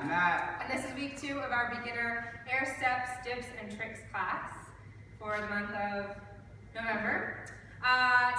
and that. And this is week 2 of our beginner air steps, dips, and tricks class for the month of November.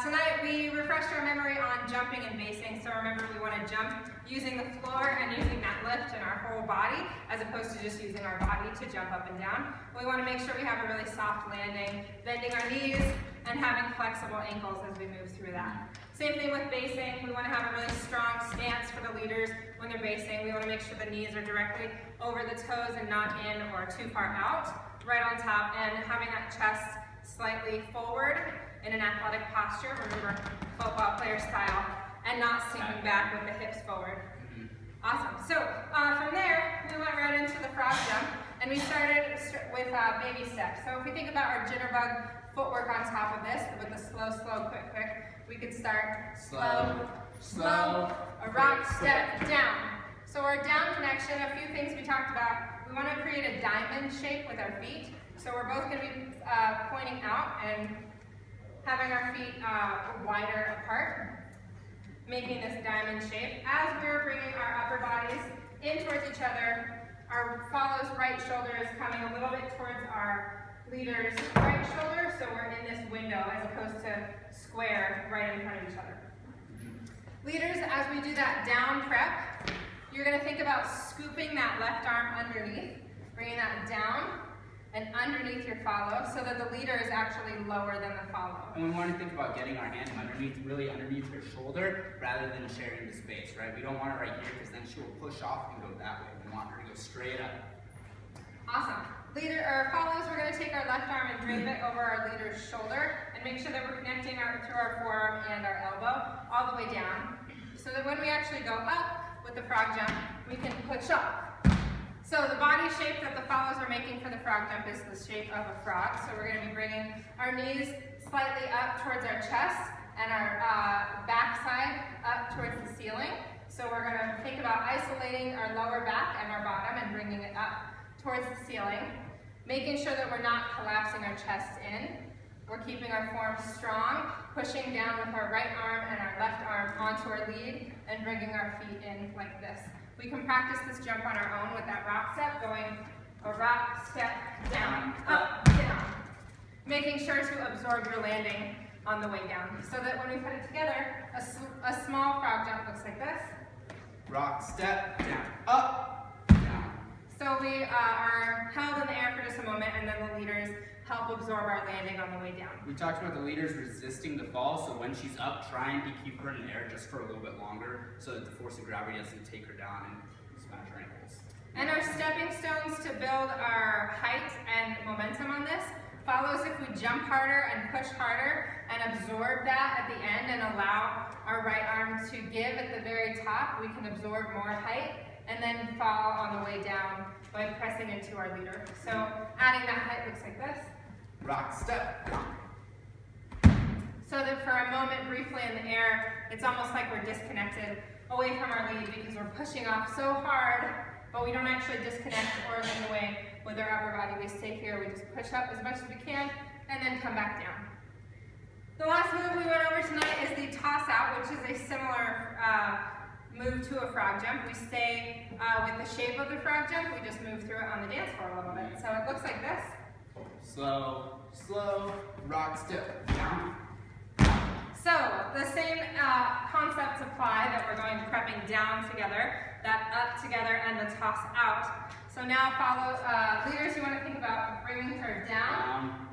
Tonight we refreshed our memory on jumping and basing. So remember, we want to jump using the floor and using that lift in our whole body, as opposed to just using our body to jump up and down. We want to make sure we have a really soft landing, bending our knees, and having flexible ankles as we move through that. Same thing with basing. We want to have a really strong stance for the leaders when they're basing. We want to make sure the knees are directly over the toes and not in or too far out, right on top, and having that chest slightly forward in an athletic posture, remember, football player style, and not sinking back with the hips forward. Awesome. So from there, we went right into the frog jump, and we started with baby steps. So if we think about our jitterbug footwork on top of this, with the slow, slow, quick, quick, we could start slow, slow, a rock, step, down. So our down connection, a few things we talked about. We want to create a diamond shape with our feet. So we're both going to be pointing out and having our feet wider apart, making this diamond shape. As we're bringing our upper bodies in towards each other, our follow's right shoulder is coming a little bit towards our leader's right shoulder, so we're in this window as opposed to square right in front of each other. Leaders, as we do that down prep, you're going to think about scooping that left arm underneath, bringing that down and underneath your follow, so that the leader is actually lower than the follow. And we want to think about getting our hand underneath, really underneath her shoulder, rather than sharing the space, right? We don't want her right here, because then she will push off and go that way. We want her to go straight up. Awesome. Leader or follows, we're going to take our left arm and drape it over our leader's shoulder, and make sure that we're connecting through our forearm and our elbow, all the way down, so that when we actually go up with the frog jump, we can push up. So the body shape that the follows are making for the frog jump is the shape of a frog. So we're going to be bringing our knees slightly up towards our chest and our back side up towards the ceiling. So we're going to think about isolating our lower back and our bottom and bringing it up towards the ceiling, making sure that we're not collapsing our chest in. We're keeping our form strong, pushing down with our right arm and our left arm onto our lead and bringing our feet in like this. We can practice this jump on our own with that rock step, going a rock, step, down, up, down. Making sure to absorb your landing on the way down, so that when we put it together, a small frog jump looks like this. Rock, step, down, up, down. So we are held in the air for just a moment, and then the leaders help absorb our landing on the way down. We talked about the leaders resisting the fall, so when she's up, trying to keep her in the air just for a little bit longer, so that the force of gravity doesn't take her down and smash her ankles. And our stepping stones to build our height and momentum on this follows if we jump harder and push harder and absorb that at the end and allow our right arm to give at the very top, we can absorb more height and then fall on the way down by pressing into our leader. So adding that height looks like this. Rock, step, down. So that for a moment, briefly in the air, it's almost like we're disconnected away from our lead because we're pushing off so hard, but we don't actually disconnect or lean away with our upper body. We stay here, we just push up as much as we can, and then come back down. The last move we went over tonight is the toss out, which is a similar move to a frog jump. We stay with the shape of the frog jump, we just move through it on the dance floor a little bit. So it looks like this. Slow, slow, rock, step, down. So the same concepts apply that we're going prepping down together, that up together, and the toss out. So now follow, leaders, you want to think about bringing her down,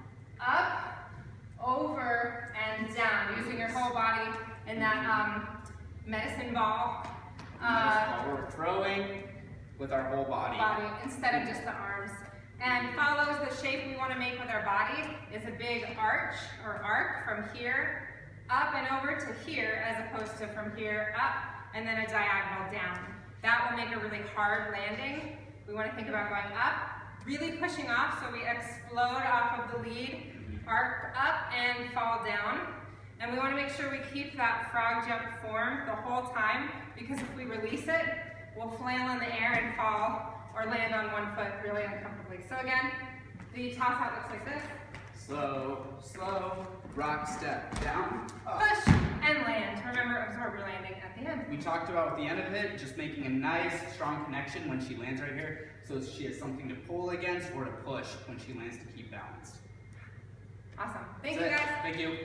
up, over, and down, using your whole body in that medicine ball. We're throwing with our whole body. Instead of just the arms. And follows the shape we want to make with our body is a big arch or arc from here up and over to here, as opposed to from here up and then a diagonal down. That will make a really hard landing. We want to think about going up, really pushing off so we explode off of the lead, arc up and fall down. And we want to make sure we keep that frog jump form the whole time, because if we release it, we'll flail in the air and fall or land on one foot really uncomfortably. So again, the toss out looks like this. Slow, slow, rock step, down, up. Push and land. Remember, absorb your landing at the end. We talked about at the end of it, just making a nice, strong connection when she lands right here, so she has something to pull against or to push when she lands to keep balanced. Awesome. Thank you, That's it. guys. Thank you.